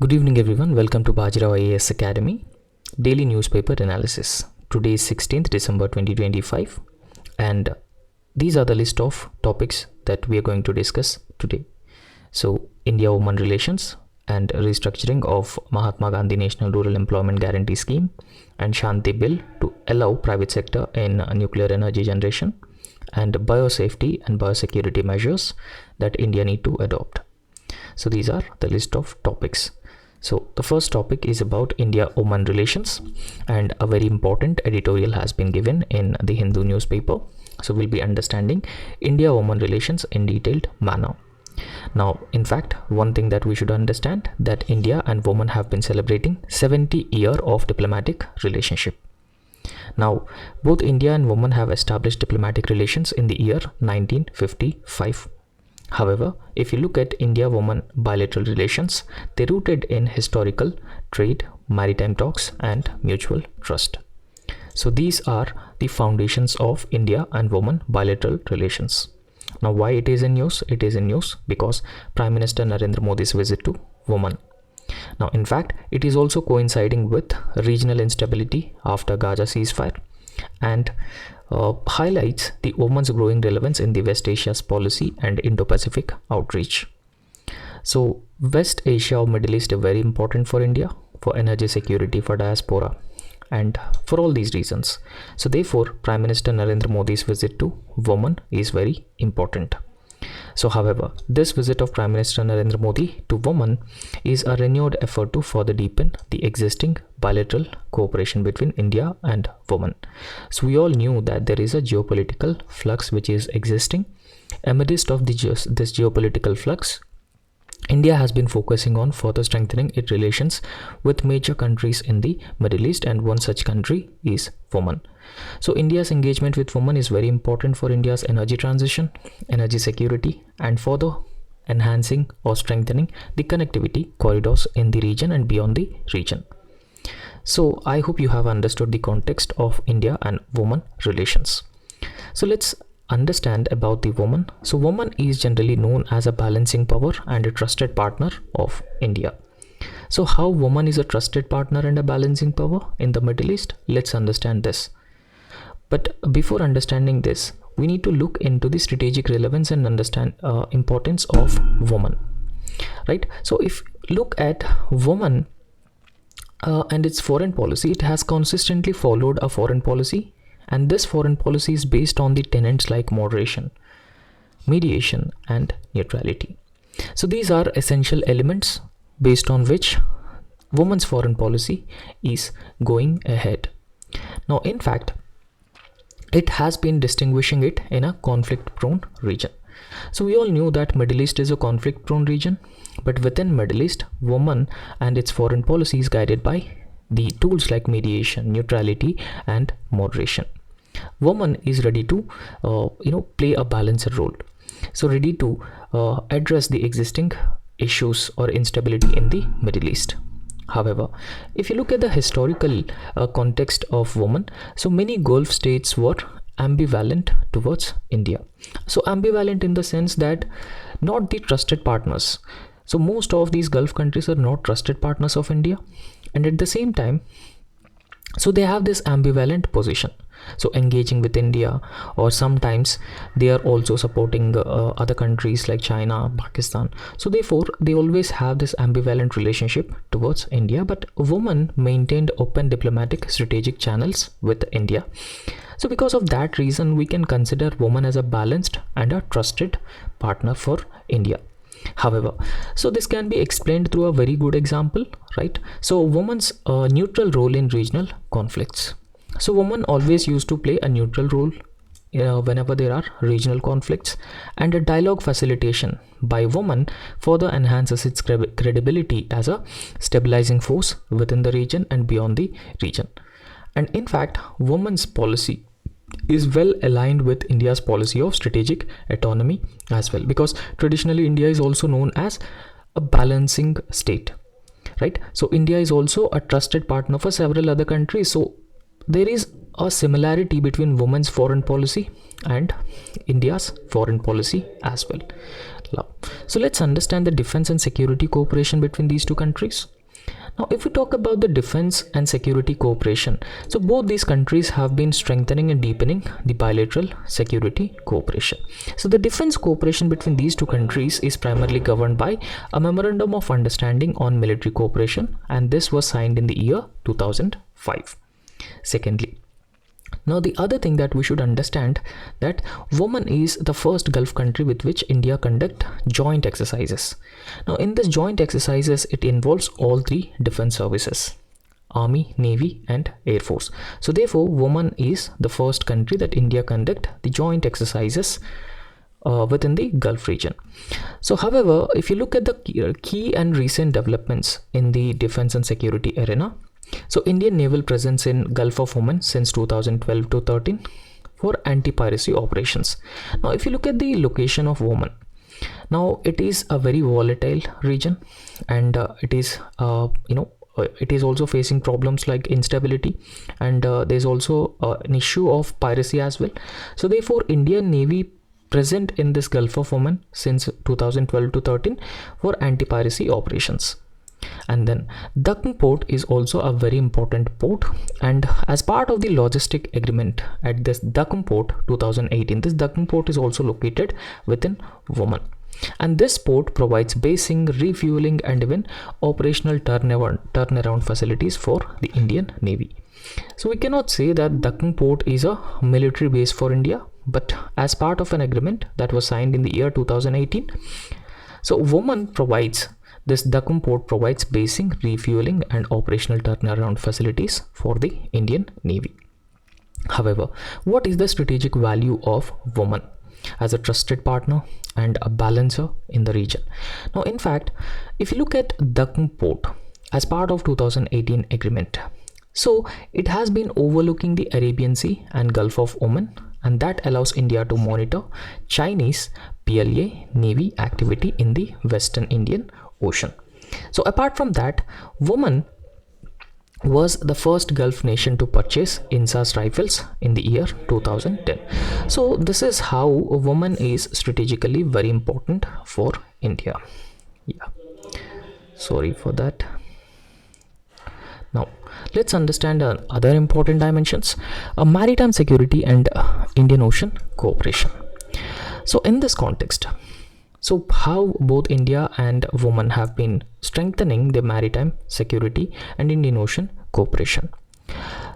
Good evening everyone, welcome to Bajirao IAS Academy, daily newspaper analysis. Today is 16th December 2025 and these are the list of topics that we are going to discuss today. So, India-Oman relations and restructuring of Mahatma Gandhi National Rural Employment Guarantee Scheme and Shanti Bill to allow private sector in nuclear energy generation and biosafety and biosecurity measures that India need to adopt. So these are the list of topics. So the first topic is about India-Oman relations and a very important editorial has been given in the Hindu newspaper. So we'll be understanding India-Oman relations in detailed manner. Now, in fact, one thing that we should understand that India and Oman have been celebrating 70 years of diplomatic relationship. Now, both India and Oman have established diplomatic relations in the year 1955. However, if you look at India-Oman bilateral relations, they're rooted in historical trade, maritime talks, and mutual trust. So these are the foundations of India and Oman bilateral relations. Now, why it is in news? It is in news because Prime Minister Narendra Modi's visit to Oman. Now, in fact, it is also coinciding with regional instability after Gaza ceasefire and highlights the Oman's growing relevance in the West Asia's policy and Indo-Pacific outreach. So West Asia or Middle East is very important for India, for energy security, for diaspora, and for all these reasons. So therefore, Prime Minister Narendra Modi's visit to Oman is very important. So however, this visit of Prime Minister Narendra Modi to Oman is a renewed effort to further deepen the existing bilateral cooperation between India and Oman. So we all knew that there is a geopolitical flux which is existing. Amidst of this geopolitical flux, India has been focusing on further strengthening its relations with major countries in the Middle East, and one such country is Oman. So India's engagement with Oman is very important for India's energy transition, energy security, and further enhancing or strengthening the connectivity corridors in the region and beyond the region. So I hope you have understood the context of India and Oman relations. So let's understand about the Oman. So Oman is generally known as a balancing power and a trusted partner of India. So how Oman is a trusted partner and a balancing power in the Middle East? Let's understand this. But before understanding this, we need to look into the strategic relevance and understand importance of Oman, right? So if look at Oman and its foreign policy, it has consistently followed a foreign policy, and this foreign policy is based on the tenets like moderation, mediation, and neutrality. So these are essential elements based on which Oman's foreign policy is going ahead. Now, in fact, it has been distinguishing it in a conflict-prone region. So we all knew that Middle East is a conflict-prone region, but within Middle East, Oman and its foreign policy is guided by the tools like mediation, neutrality, and moderation. Oman is ready to, play a balancer role. So ready to address the existing issues or instability in the Middle East. However, if you look at the historical context of Oman, so many Gulf states were ambivalent towards India. So ambivalent in the sense that not the trusted partners. So most of these Gulf countries are not trusted partners of India, and at the same time, so they have this ambivalent position. So engaging with India, or sometimes they are also supporting other countries like China, Pakistan. So therefore, they always have this ambivalent relationship towards India, but Oman maintained open diplomatic strategic channels with India. So because of that reason, we can consider Oman as a balanced and a trusted partner for India. However, so this can be explained through a very good example, right? So Oman's neutral role in regional conflicts. So Oman always used to play a neutral role whenever there are regional conflicts, and a dialogue facilitation by Oman further enhances its credibility as a stabilizing force within the region and beyond the region. And in fact, Oman's policy is well aligned with India's policy of strategic autonomy as well, because traditionally India is also known as a balancing state, right? So India is also a trusted partner for several other countries. So there is a similarity between Oman's foreign policy and India's foreign policy as well. So let's understand the defense and security cooperation between these two countries. Now, if we talk about the defense and security cooperation, so both these countries have been strengthening and deepening the bilateral security cooperation. So the defense cooperation between these two countries is primarily governed by a memorandum of understanding on military cooperation, and this was signed in the year 2005. Secondly, now the other thing that we should understand that Oman is the first Gulf country with which India conduct joint exercises. Now in this joint exercises, it involves all three defense services: Army, Navy and Air Force. So therefore Oman is the first country that India conduct the joint exercises within the Gulf region. So however, if you look at the key and recent developments in the defense and security arena, so Indian naval presence in Gulf of Oman since 2012 to 13 for anti-piracy operations. Now if you look at the location of Oman, now it is a very volatile region, and it is it is also facing problems like instability, and there's also an issue of piracy as well. So therefore Indian Navy present in this Gulf of Oman since 2012 to 13 for anti-piracy operations. And then Deccan port is also a very important port, and as part of the logistic agreement at this Deccan port 2018, this Deccan port is also located within Oman, and this port provides basing, refueling and even operational turnaround facilities for the Indian Navy. So we cannot say that Deccan port is a military base for India, but as part of an agreement that was signed in the year 2018, so Oman provides this Deccan port provides basing, refueling and operational turnaround facilities for the Indian Navy. However, what is the strategic value of Oman as a trusted partner and a balancer in the region? Now, in fact, if you look at Deccan port as part of 2018 agreement, so it has been overlooking the Arabian Sea and Gulf of Oman, and that allows India to monitor Chinese PLA Navy activity in the Western Indian Ocean. So apart from that, Oman was the first Gulf nation to purchase INSAS rifles in the year 2010. So this is how Oman is strategically very important for India. Yeah, sorry for that. Now let's understand other important dimensions: maritime security and Indian Ocean cooperation. So in this context, so how both India and Oman have been strengthening their maritime security and Indian Ocean cooperation.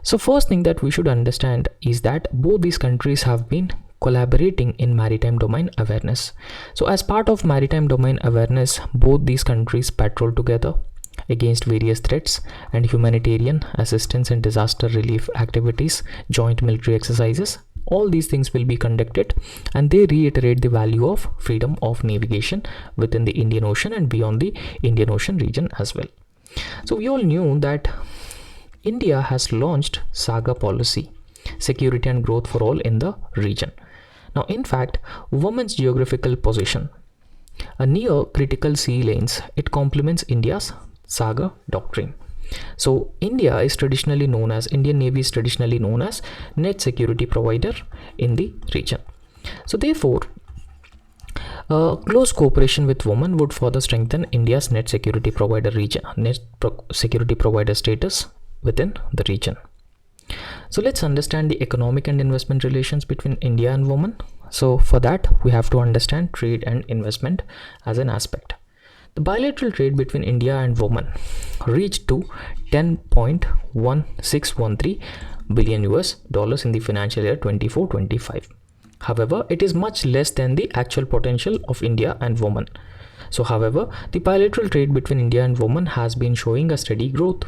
So first thing that we should understand is that both these countries have been collaborating in maritime domain awareness. So as part of maritime domain awareness, both these countries patrol together against various threats and humanitarian assistance and disaster relief activities, joint military exercises. All these things will be conducted, and they reiterate the value of freedom of navigation within the Indian Ocean and beyond the Indian Ocean region as well. So we all knew that India has launched SAGA policy, security and growth for all in the region. Now in fact, Oman's geographical position near critical sea lanes, it complements India's SAGA doctrine. So Indian Navy is traditionally known as net security provider in the region. So therefore, close cooperation with Oman would further strengthen India's net security provider status within the region. So let's understand the economic and investment relations between India and Oman. So for that, we have to understand trade and investment as an aspect. The bilateral trade between India and Oman reached to 10.1613 billion US dollars in the financial year 24-25. However, it is much less than the actual potential of India and Oman. So however, the bilateral trade between India and Oman has been showing a steady growth.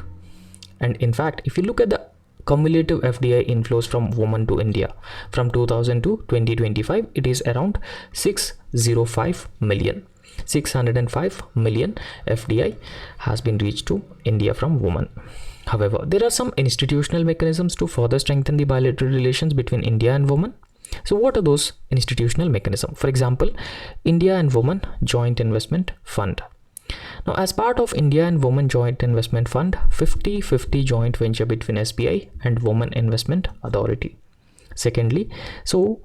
And in fact, if you look at the cumulative FDI inflows from Oman to India from 2000 to 2025, it is around 605 million FDI has been reached to India from Oman. However, there are some institutional mechanisms to further strengthen the bilateral relations between India and Oman. So what are those institutional mechanisms? For example, India and Oman Joint Investment Fund. Now, as part of India and Oman Joint Investment Fund, 50-50 joint venture between SBI and Oman Investment Authority. Secondly, so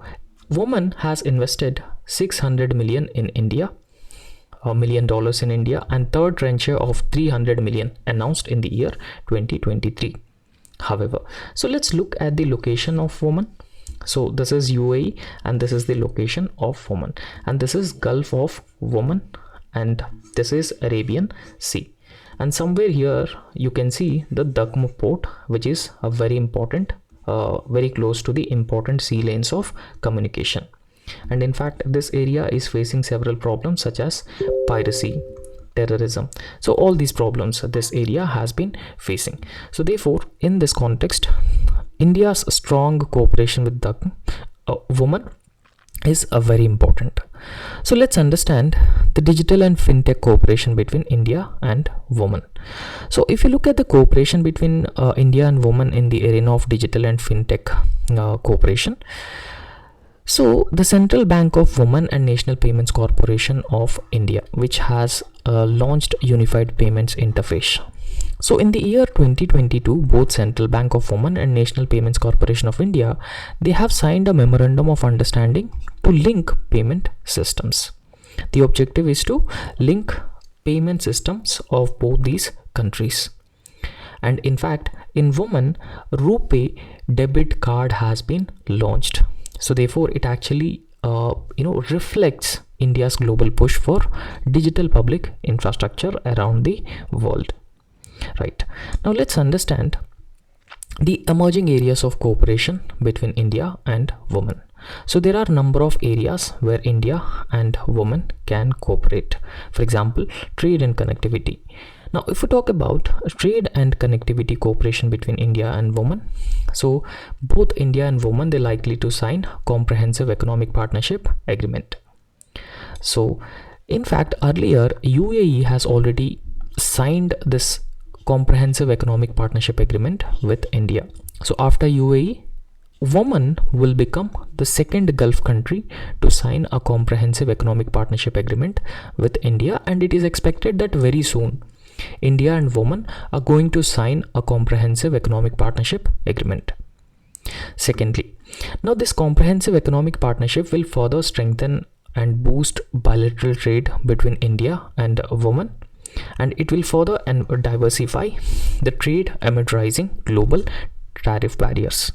Oman has invested 600 million in India million in India, and third tranche of 300 million announced in the year 2023. However, so let's look at the location of Oman. So this is UAE and this is the location of Oman, and this is Gulf of Oman and this is Arabian Sea. And somewhere here you can see the Dagmo port, which is a very important, very close to the important sea lanes of communication. And in fact, this area is facing several problems such as piracy, terrorism. So all these problems this area has been facing. So therefore, in this context, India's strong cooperation with the women is very important. So let's understand the digital and fintech cooperation between India and women. So if you look at the cooperation between India and women in the arena of digital and fintech cooperation, so the Central Bank of Women and National Payments Corporation of India, which has launched Unified Payments Interface. So in the year 2022, both Central Bank of Women and National Payments Corporation of India, they have signed a memorandum of understanding to link payment systems. The objective is to link payment systems of both these countries. And in fact, in Women, RuPay debit card has been launched. So therefore, it actually reflects India's global push for digital public infrastructure around the world. Right. Now let's understand the emerging areas of cooperation between India and women. So there are a number of areas where India and women can cooperate. For example, trade and connectivity. Now, if we talk about trade and connectivity cooperation between India and women, so both India and women, they're likely to sign comprehensive economic partnership agreement. So in fact, earlier UAE has already signed this comprehensive economic partnership agreement with India. So after UAE, Oman will become the second Gulf country to sign a comprehensive economic partnership agreement with India, and it is expected that very soon India and Oman are going to sign a comprehensive economic partnership agreement. Secondly, now this comprehensive economic partnership will further strengthen and boost bilateral trade between India and Oman, and it will further and diversify the trade amid rising global tariff barriers.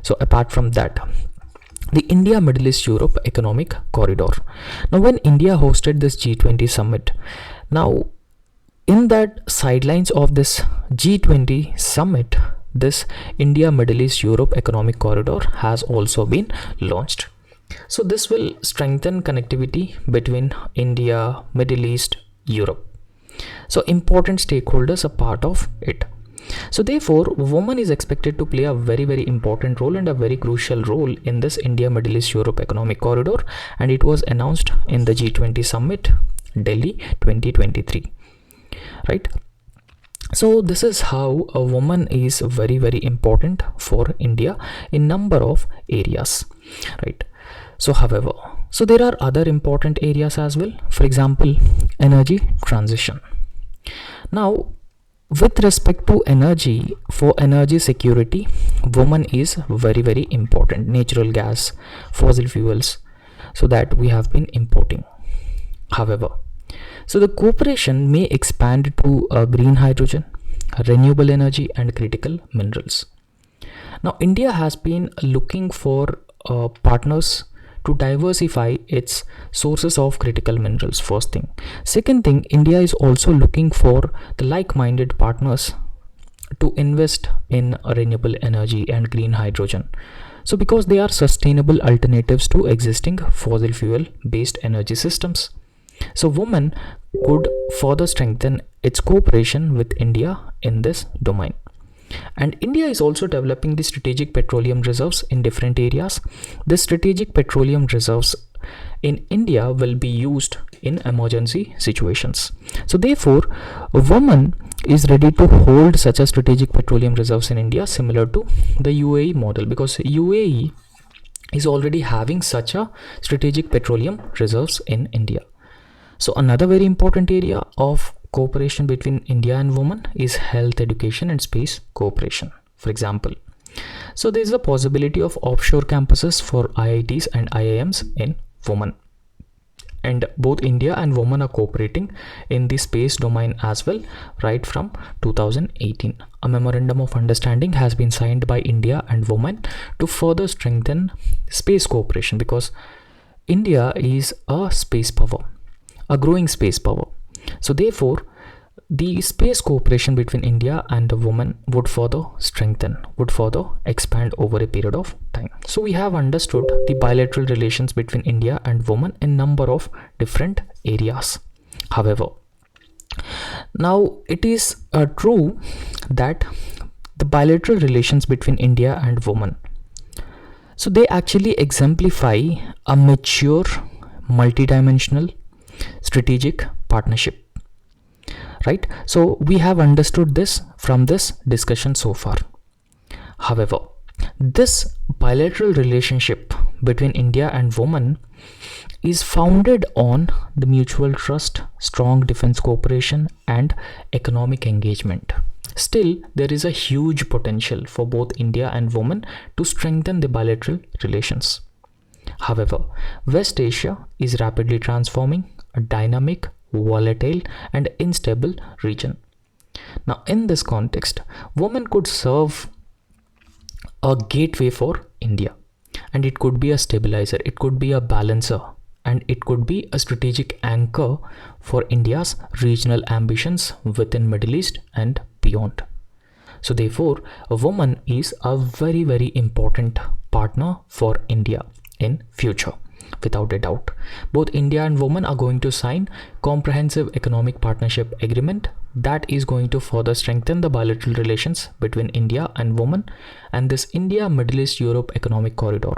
So apart from that, the India Middle East Europe Economic Corridor. Now when India hosted this G20 summit, now in that sidelines of this G20 summit, this India Middle East Europe Economic Corridor has also been launched. So this will strengthen connectivity between India, Middle East, Europe. So important stakeholders are part of it. So therefore, women is expected to play a very, very important role and a very crucial role in this India Middle East Europe Economic Corridor, and it was announced in the G20 Summit, Delhi 2023. Right. So this is how a woman is very, very important for India in number of areas. Right. So however, so there are other important areas as well. For example, energy transition. Now, with respect to energy, for energy security, woman is very, very important. Natural gas, fossil fuels, so that we have been importing. However, so the cooperation may expand to green hydrogen, renewable energy, and critical minerals. Now, India has been looking for partners to diversify its sources of critical minerals, first thing. Second thing, India is also looking for the like-minded partners to invest in renewable energy and green hydrogen. So because they are sustainable alternatives to existing fossil fuel based energy systems. So women could further strengthen its cooperation with India in this domain. And India is also developing the strategic petroleum reserves in different areas. The strategic petroleum reserves in India will be used in emergency situations. So therefore, a woman is ready to hold such a strategic petroleum reserves in India, similar to the UAE model, because UAE is already having such a strategic petroleum reserves in India. So another very important area of cooperation between India and women is health, education, and space cooperation. For example, so there is a possibility of offshore campuses for IITs and IIMs in women. and both India and women are cooperating in the space domain as well right from 2018. A memorandum of understanding has been signed by India and women to further strengthen space cooperation, because India is a space power, a growing space power. So therefore, the space cooperation between India and the women would further strengthen, would further expand over a period of time. So we have understood the bilateral relations between India and women in number of different areas. However, now it is true that the bilateral relations between India and women, so they actually exemplify a mature, multidimensional, strategic partnership. Right? So we have understood this from this discussion so far. However, this bilateral relationship between India and women is founded on the mutual trust, strong defense cooperation, and economic engagement. Still, there is a huge potential for both India and women to strengthen the bilateral relations. However, West Asia is rapidly transforming, a dynamic, volatile, and unstable region. Now, in this context, women could serve a gateway for India, and it could be a stabilizer, it could be a balancer, and it could be a strategic anchor for India's regional ambitions within Middle East and beyond. So therefore, a woman is a very, very important partner for India in future. Without a doubt, both India and women are going to sign comprehensive economic partnership agreement that is going to further strengthen the bilateral relations between India and women and this India Middle East Europe economic corridor.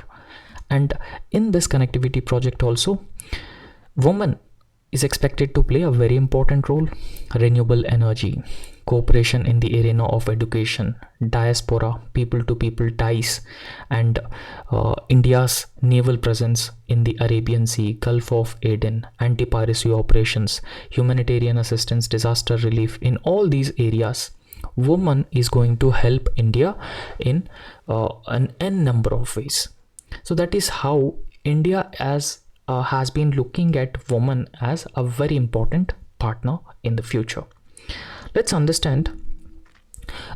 And in this connectivity project also, women is expected to play a very important role. Renewable energy, cooperation in the arena of education, diaspora, people-to-people ties, and India's naval presence in the Arabian Sea, Gulf of Aden, anti-piracy operations, humanitarian assistance, disaster relief. In all these areas, woman is going to help India in an n number of ways. So that is how India has been looking at women as a very important partner in the future. Let's understand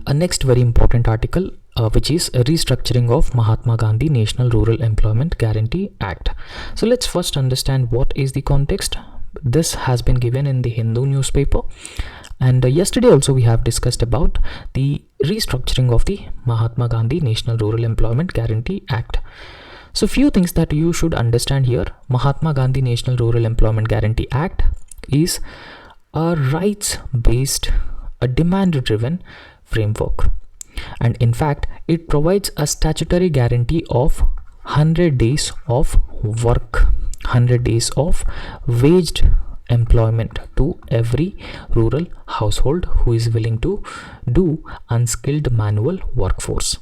a next very important article, which is a restructuring of Mahatma Gandhi National Rural Employment Guarantee Act. So let's first understand what is the context. This has been given in the Hindu newspaper, and yesterday also we have discussed about the restructuring of the Mahatma Gandhi National Rural Employment Guarantee Act. So few things that you should understand here. Mahatma Gandhi National Rural Employment Guarantee Act is a rights-based, a demand-driven framework, and in fact it provides a statutory guarantee of 100 days of work, 100 days of waged employment to every rural household who is willing to do unskilled manual workforce.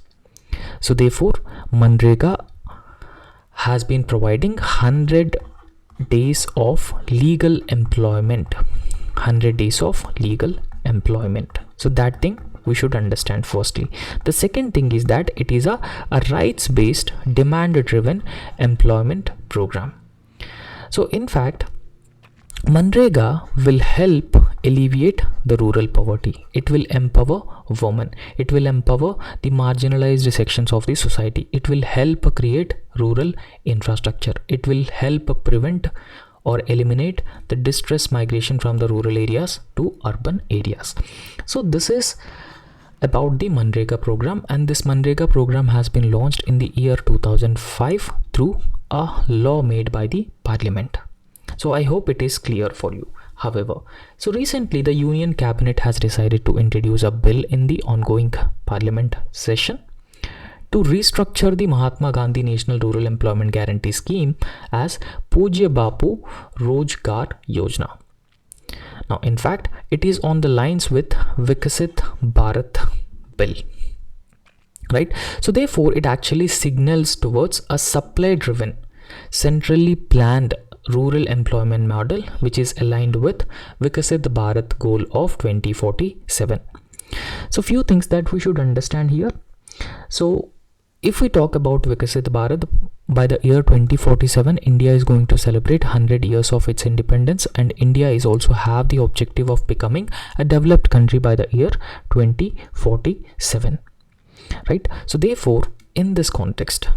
So therefore, Manrega has been providing 100 days of legal employment, 100 days of legal employment. So that thing we should understand firstly. The second thing is that it is a rights-based, demand-driven employment program. So in fact, Manrega will help alleviate the rural poverty. It will empower women. It will empower the marginalized sections of the society. It will help create rural infrastructure. It will help prevent or eliminate the distress migration from the rural areas to urban areas. So this is about the Manrega program, and this Manrega program has been launched in the year 2005 through a law made by the Parliament. So I hope it is clear for you. However, so recently the Union Cabinet has decided to introduce a bill in the ongoing Parliament session to restructure the Mahatma Gandhi National Rural Employment Guarantee Scheme as Pujya Bapu Rozgar Yojana. Now, in fact, it is on the lines with Viksit Bharat bill, right? So therefore, it actually signals towards a supply-driven, centrally planned rural employment model, which is aligned with Viksit Bharat goal of 2047. So few things that we should understand here. So if we talk about Viksit Bharat, by the year 2047, India is going to celebrate 100 years of its independence, and India is also have the objective of becoming a developed country by the year 2047. Right? So therefore, in this context,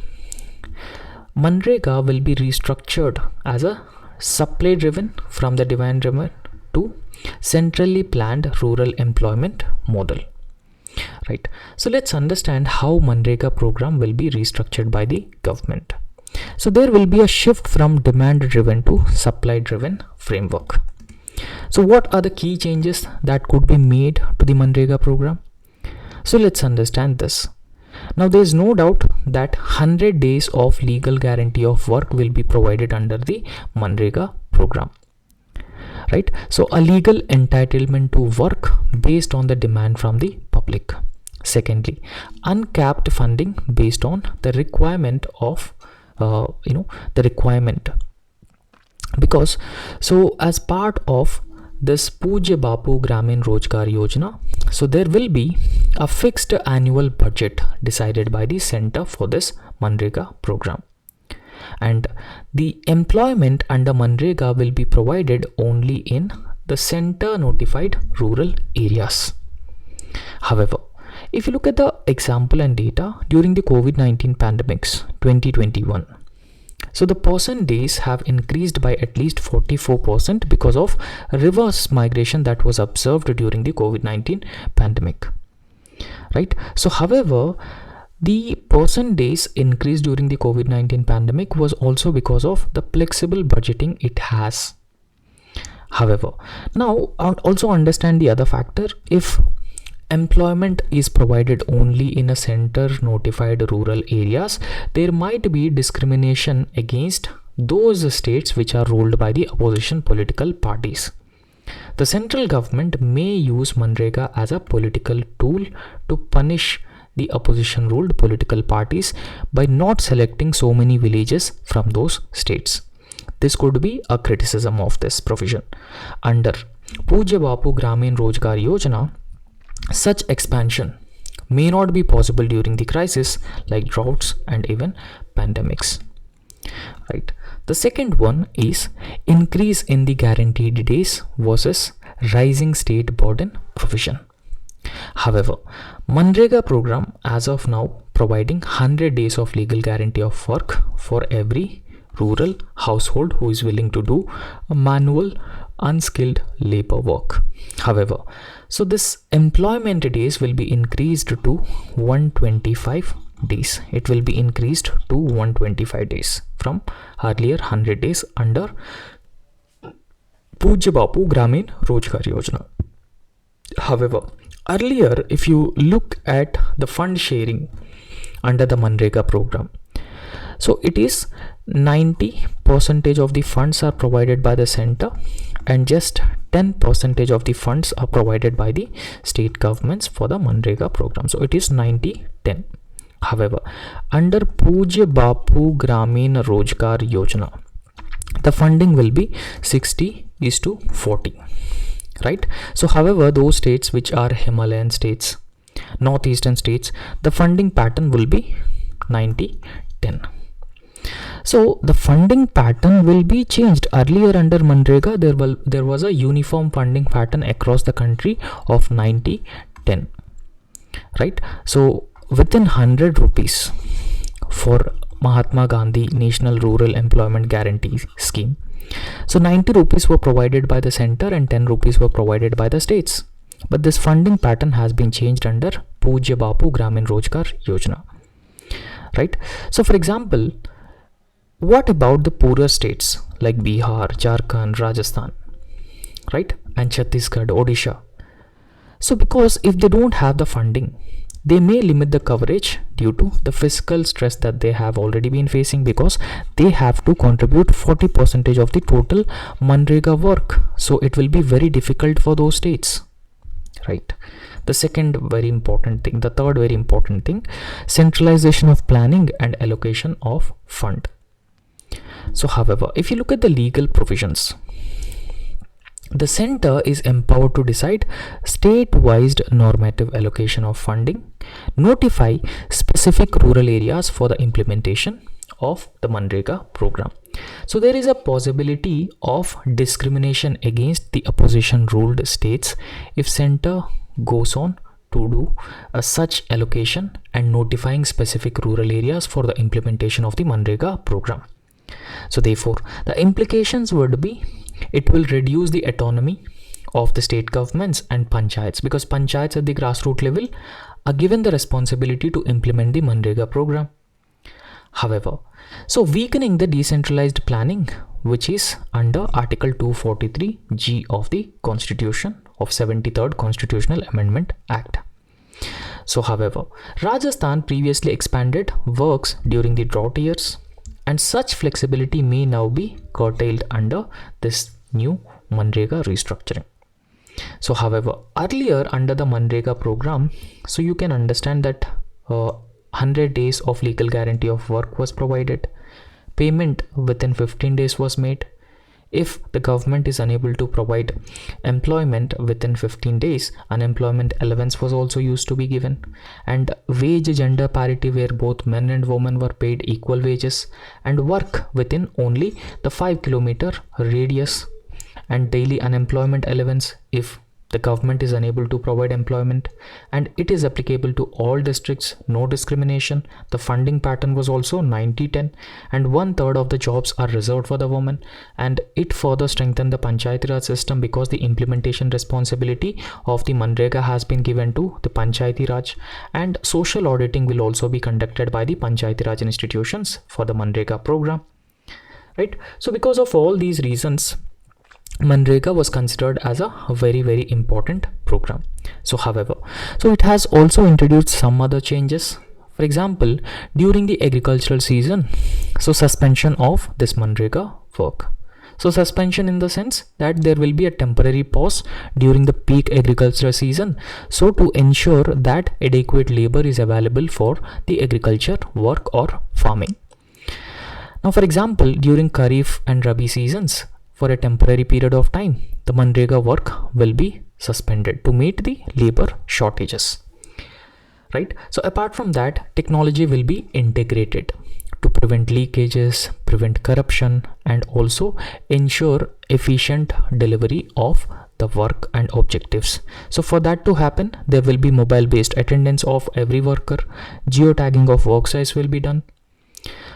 Manrega will be restructured as a supply driven from the demand driven to centrally planned rural employment model. Right. So let's understand how Manrega program will be restructured by the government. So there will be a shift from demand driven to supply driven framework. So what are the key changes that could be made to the Manrega program? So let's understand this. Now there is no doubt that 100 days of legal guarantee of work will be provided under the Manrega program. Right? So a legal entitlement to work based on the demand from the public. Secondly, uncapped funding based on the requirement of the requirement, because so as part of this Pujya Bapu Gramin Rojgar Yojana, so there will be a fixed annual budget decided by the center for this Manrega program, and the employment under Manrega will be provided only in the center notified rural areas. However, if you look at the example and data during the COVID-19 pandemics 2021, so the person days have increased by at least 44% because of reverse migration that was observed during the COVID-19 pandemic. Right? So however, the person days increase during the COVID-19 pandemic was also because of the flexible budgeting it has. However, now also understand the other factor. If employment is provided only in a center notified rural areas, there might be discrimination against those states which are ruled by the opposition political parties. The central government may use Manrega as a political tool to punish the opposition ruled political parties by not selecting so many villages from those states. This could be a criticism of this provision. Under Pujya Bapu Gramin Rojgar Yojana, such expansion may not be possible during the crisis like droughts and even pandemics. Right. The second one is increase in the guaranteed days versus rising state burden provision. However, Manrega program as of now providing 100 days of legal guarantee of work for every rural household who is willing to do a manual unskilled labor work. However, so this employment days will be increased to 125 days. It will be increased to 125 days from earlier 100 days under Pujya Bapu Gramin Rojgar Yojana. However, earlier, if you look at the fund sharing under the Manrega program, so it is 90% of the funds are provided by the center and just 10% of the funds are provided by the state governments for the Manrega program. So it is 90-10. However, under Pujya Bapu Gramin Rojgar Yojana, the funding will be 60:40. Right? So however, those states which are Himalayan states, northeastern states, the funding pattern will be 90-10. So the funding pattern will be changed. Earlier under Manrega, there was a uniform funding pattern across the country of 90-10. Right? So within 100 rupees for Mahatma Gandhi National Rural Employment Guarantee Scheme, so 90 rupees were provided by the center and 10 rupees were provided by the states. But this funding pattern has been changed under Pujya Bapu Gramin Rojgar Yojana. Right? So for example, what about the poorer states like Bihar, Jharkhand, Rajasthan, right? And Chhattisgarh, Odisha. So because if they don't have the funding, they may limit the coverage due to the fiscal stress that they have already been facing, because they have to contribute 40% of the total Manrega work. So it will be very difficult for those states. Right? The second very important thing, the third very important thing, centralization of planning and allocation of fund. So however, if you look at the legal provisions, The center is empowered to decide state-wise normative allocation of funding, notify specific rural areas for the implementation of the Manrega program. So there is a possibility of discrimination against the opposition ruled states if center goes on to do such allocation and notifying specific rural areas for the implementation of the Manrega program. So therefore, the implications would be it will reduce the autonomy of the state governments and panchayats, because panchayats at the grassroots level are given the responsibility to implement the Manrega program. However, so weakening the decentralized planning, which is under Article 243G of the Constitution of 73rd Constitutional Amendment Act. So however, Rajasthan previously expanded works during the drought years, and such flexibility may now be curtailed under this new Manrega restructuring. So however, earlier under the Manrega program, so you can understand that 100 days of legal guarantee of work was provided. Payment within 15 days was made. If the government is unable to provide employment within 15 days, unemployment allowance was also used to be given. And wage gender parity, where both men and women were paid equal wages, and work within only the 5-kilometer radius, and daily unemployment allowance if the government is unable to provide employment, and it is applicable to all districts, no discrimination. The funding pattern was also 90-10, and 1/3 of the jobs are reserved for the women, and it further strengthened the Panchayati Raj system because the implementation responsibility of the Manrega has been given to the Panchayati Raj, and social auditing will also be conducted by the Panchayati Raj institutions for the Manrega program, right? So because of all these reasons, Manrega was considered as a very, very important program. So however, so it has also introduced some other changes. For example, during the agricultural season, so suspension of this Manrega work. So suspension in the sense that there will be a temporary pause during the peak agricultural season, so to ensure that adequate labor is available for the agriculture work or farming. Now for example, during Kharif and Rabi seasons, for a temporary period of time, the Manrega work will be suspended to meet the labor shortages, right? So apart from that, technology will be integrated to prevent leakages, prevent corruption, and also ensure efficient delivery of the work and objectives. So for that to happen, there will be mobile based attendance of every worker, geotagging of work sites will be done.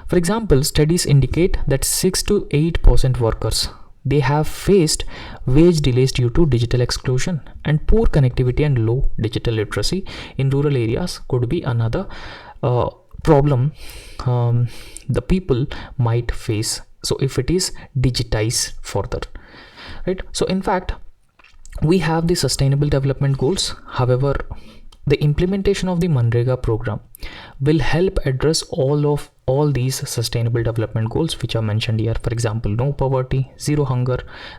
For example, studies indicate that 6 to 8% workers, they have faced wage delays due to digital exclusion, and poor connectivity and low digital literacy in rural areas could be another problem the people might face. So if it is digitized further, right? So in fact, we have the sustainable development goals. However, the implementation of the Manrega program will help address all these sustainable development goals which are mentioned here. For example, no poverty, zero hunger,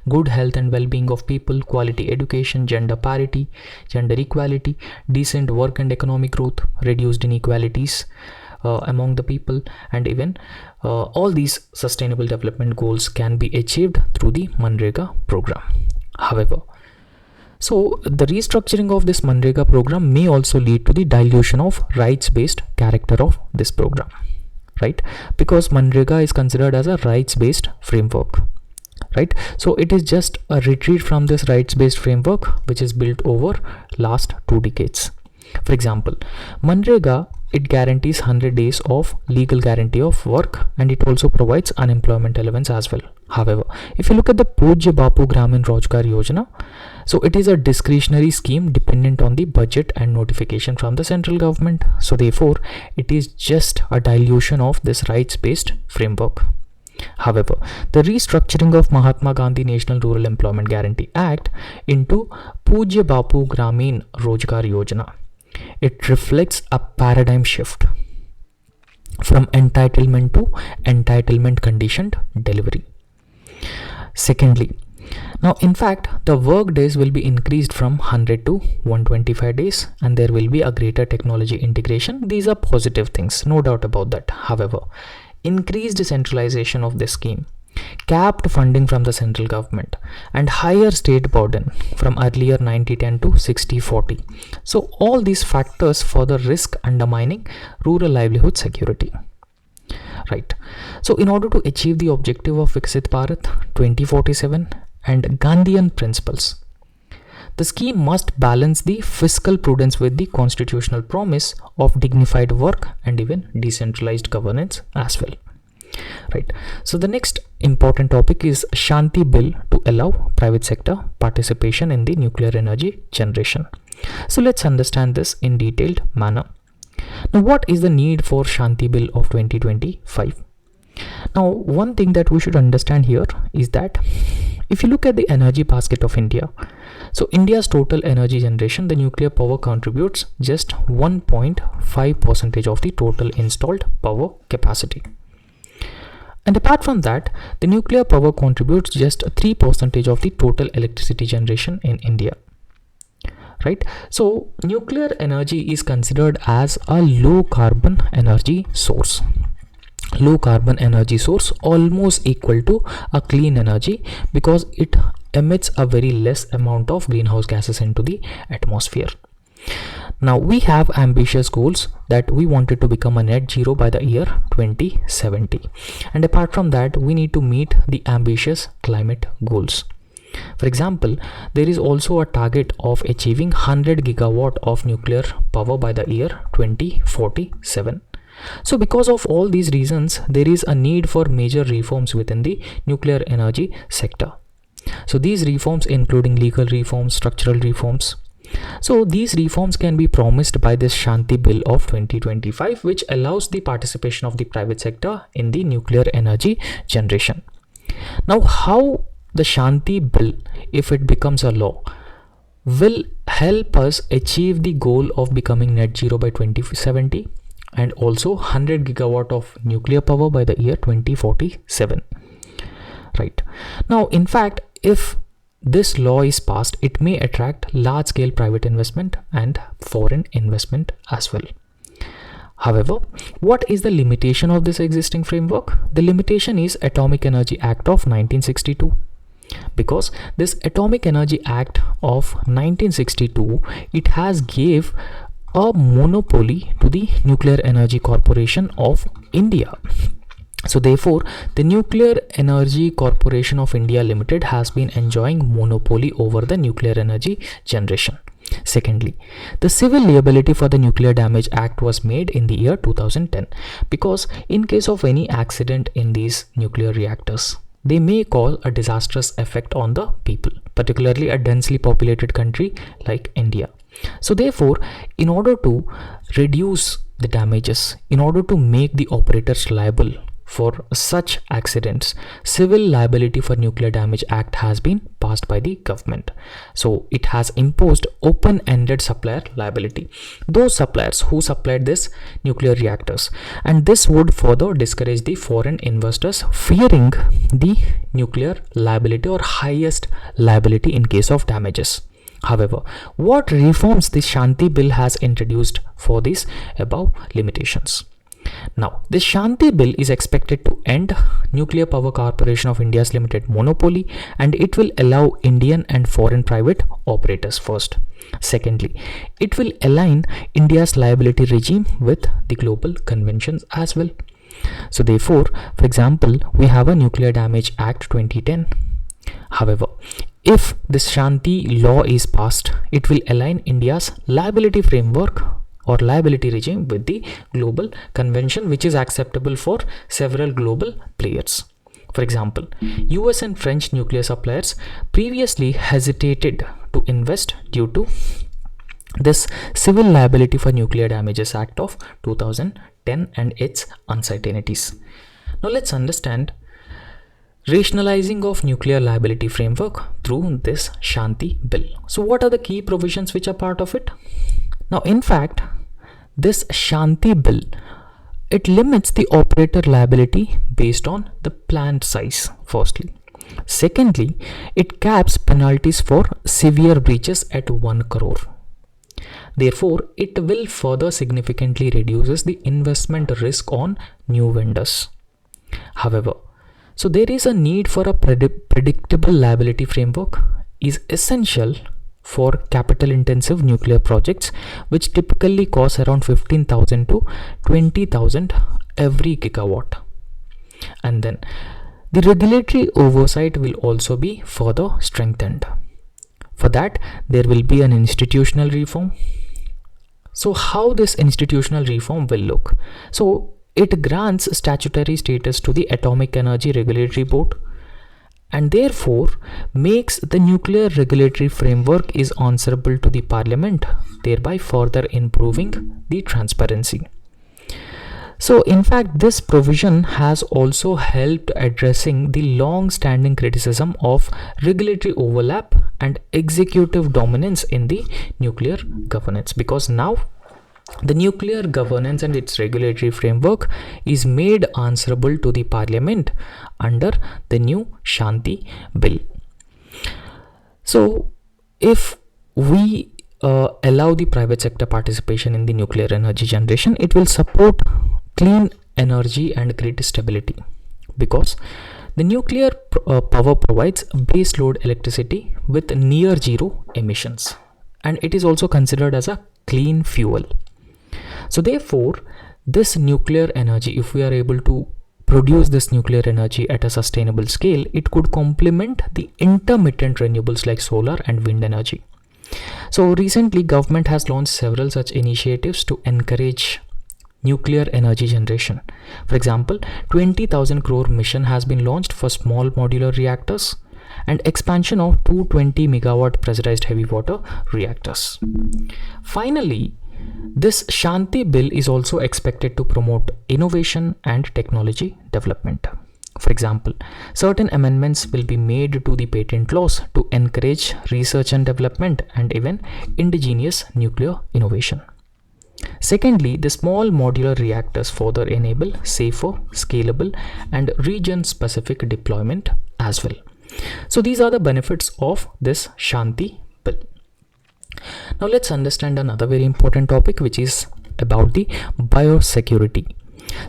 good health and well-being of people, quality education, gender parity, gender equality, decent work and economic growth, reduced inequalities among the people, and even all these sustainable development goals can be achieved through the Manrega program. However, so the restructuring of this Manrega program may also lead to the dilution of rights-based character of this program, right? Because Manrega is considered as a rights-based framework, right? So it is just a retreat from this rights-based framework which is built over last 2 decades. For example, Manrega, it guarantees 100 days of legal guarantee of work, and it also provides unemployment allowance as well. However, if you look at the Pujya Bapu Gramin Rojgar Yojana, so it is a discretionary scheme dependent on the budget and notification from the central government. So therefore, it is just a dilution of this rights-based framework. However, the restructuring of Mahatma Gandhi National Rural Employment Guarantee Act into Pujya Bapu Gramin Rojgar Yojana, it reflects a paradigm shift from entitlement to entitlement conditioned delivery. Secondly, now in fact, the work days will be increased from 100 to 125 days, and there will be a greater technology integration. These are positive things, no doubt about that. However, increased centralization of this scheme capped funding from the central government, and higher state burden from earlier 90-10 to 60-40. So all these factors further risk undermining rural livelihood security. Right. So in order to achieve the objective of Viksit Bharat 2047 and Gandhian principles, the scheme must balance the fiscal prudence with the constitutional promise of dignified work and even decentralized governance as well. Right. So the next important topic is Shanti Bill to allow private sector participation in the nuclear energy generation. So let's understand this in detailed manner. Now, what is the need for Shanti Bill of 2025? Now, one thing that we should understand here is that if you look at the energy basket of India, so India's total energy generation, the nuclear power contributes just 1.5% of the total installed power capacity. And apart from that, the nuclear power contributes just 3% of the total electricity generation in India. Right? So nuclear energy is considered as a low carbon energy source. Low carbon energy source almost equal to a clean energy because it emits a very less amount of greenhouse gases into the atmosphere. Now we have ambitious goals that we wanted to become a net zero by the year 2070, and apart from that we need to meet the ambitious climate goals. For example, there is also a target of achieving 100 gigawatt of nuclear power by the year 2047. So because of all these reasons, there is a need for major reforms within the nuclear energy sector. So these reforms including legal reforms, structural reforms. So these reforms can be promised by this Shanti Bill of 2025, which allows the participation of the private sector in the nuclear energy generation. Now, how the Shanti Bill, if it becomes a law, will help us achieve the goal of becoming net zero by 2070 and also 100 gigawatt of nuclear power by the year 2047. Right. Now, in fact, if this law is passed, it may attract large scale private investment and foreign investment as well. However, what is the limitation of this existing framework? The limitation is Atomic Energy Act of 1962. Because this Atomic Energy Act of 1962, it has gave a monopoly to the Nuclear Energy Corporation of India. So therefore, the Nuclear Energy Corporation of India Limited has been enjoying monopoly over the nuclear energy generation. Secondly, the Civil Liability for the Nuclear Damage Act was made in the year 2010 because in case of any accident in these nuclear reactors, they may cause a disastrous effect on the people, particularly a densely populated country like India. So therefore, in order to reduce the damages, in order to make the operators liable for such accidents, Civil Liability for Nuclear Damage Act has been passed by the government. So it has imposed open-ended supplier liability, those suppliers who supplied this nuclear reactors, and this would further discourage the foreign investors fearing the nuclear liability or highest liability in case of damages. However, what reforms the Shanti Bill has introduced for these above limitations? Now, this Shanti Bill is expected to end Nuclear Power Corporation of India's limited monopoly, and it will allow Indian and foreign private operators first. Secondly, it will align India's liability regime with the global conventions as well. So therefore, for example, we have a Nuclear Damage Act 2010. However, if this Shanti law is passed, it will align India's liability framework or liability regime with the global convention, which is acceptable for several global players. For example, US and French nuclear suppliers previously hesitated to invest due to this Civil Liability for Nuclear Damages Act of 2010 and its uncertainties. Now let's understand rationalizing of nuclear liability framework through this Shanti Bill. So what are the key provisions which are part of it? Now, in fact, this Shanti Bill, it limits the operator liability based on the plant size, firstly. Secondly, it caps penalties for severe breaches at 1 crore. Therefore, it will further significantly reduces the investment risk on new vendors. However, So there is a need for a predictable liability framework is essential for capital intensive nuclear projects, which typically cost around 15,000 to 20,000 every gigawatt. And then the regulatory oversight will also be further strengthened. For that, there will be an institutional reform. So how this institutional reform will look? So it grants statutory status to the Atomic Energy Regulatory Board, and therefore makes the nuclear regulatory framework is answerable to the Parliament, thereby further improving the transparency. So in fact, this provision has also helped addressing the long-standing criticism of regulatory overlap and executive dominance in the nuclear governance, because now the nuclear governance and its regulatory framework is made answerable to the Parliament under the new Shanti Bill. So if we allow the private sector participation in the nuclear energy generation, it will support clean energy and grid stability, because the nuclear power provides base load electricity with near zero emissions, and it is also considered as a clean fuel. So therefore, this nuclear energy, if we are able to produce this nuclear energy at a sustainable scale, it could complement the intermittent renewables like solar and wind energy. So recently, government has launched several such initiatives to encourage nuclear energy generation. For example, 20,000 crore mission has been launched for small modular reactors and expansion of 220 megawatt pressurized heavy water reactors. Finally, this Shanti Bill is also expected to promote innovation and technology development. For example, certain amendments will be made to the patent laws to encourage research and development and even indigenous nuclear innovation. Secondly, the small modular reactors further enable safer, scalable, and region-specific deployment as well. So these are the benefits of this Shanti Bill. Now let's understand another very important topic, which is about the biosecurity.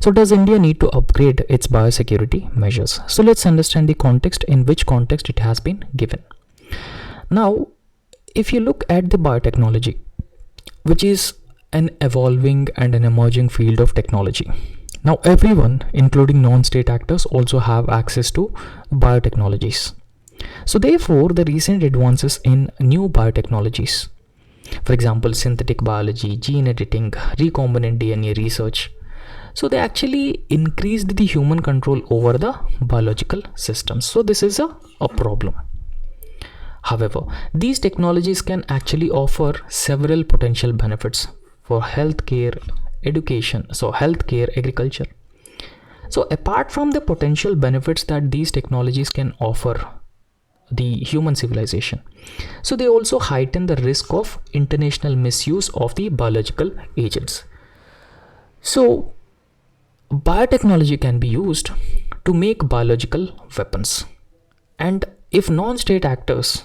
So does India need to upgrade its biosecurity measures? So let's understand the context, in which context it has been given. Now, if you look at the biotechnology, which is an evolving and an emerging field of technology. Now everyone, including non-state actors, also have access to biotechnologies. So therefore, the recent advances in new biotechnologies, for example, synthetic biology, gene editing, recombinant DNA research, so they actually increased the human control over the biological systems. So this is a problem. However, these technologies can actually offer several potential benefits for healthcare, education, so healthcare, agriculture. So apart from the potential benefits that these technologies can offer the human civilization, so they also heighten the risk of international misuse of the biological agents. So biotechnology can be used to make biological weapons, and if non-state actors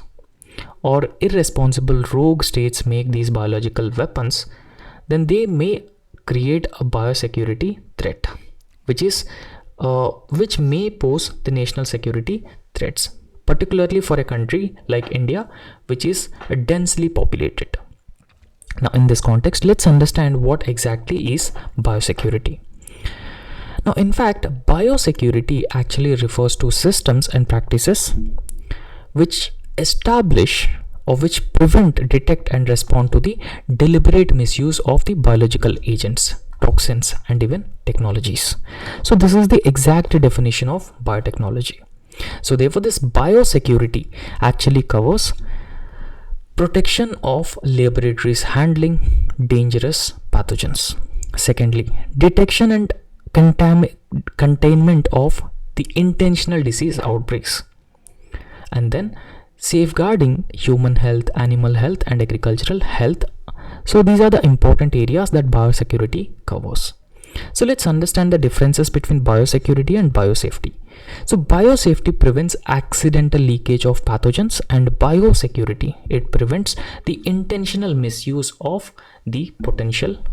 or irresponsible rogue states make these biological weapons, then they may create a biosecurity threat, which may pose the national security threats, particularly for a country like India, which is densely populated. Now in this context, let's understand what exactly is biosecurity. Now in fact, biosecurity actually refers to systems and practices which establish or which prevent, detect and respond to the deliberate misuse of the biological agents, toxins and even technologies. So this is the exact definition of biotechnology. So therefore, this biosecurity actually covers protection of laboratories handling dangerous pathogens. Secondly, detection and containment of the intentional disease outbreaks. And then safeguarding human health, animal health and agricultural health. So these are the important areas that biosecurity covers. So let's understand the differences between biosecurity and biosafety. So biosafety prevents accidental leakage of pathogens, and biosecurity, it prevents the intentional misuse of the potential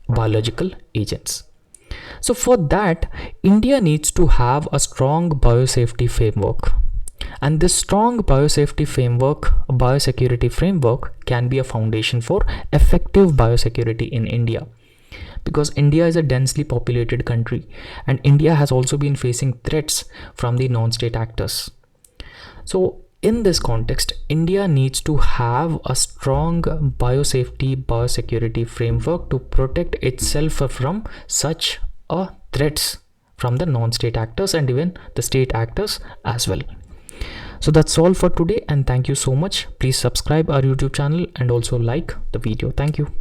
biological agents. So for that, India needs to have a strong biosafety framework. And this strong biosafety framework, biosecurity framework, can be a foundation for effective biosecurity in India. Because India is a densely populated country, and India has also been facing threats from the non-state actors. So in this context, India needs to have a strong biosecurity framework to protect itself from such threats from the non-state actors and even the state actors as well. So that's all for today, and thank you so much. Please subscribe our YouTube channel and also like the video. Thank you.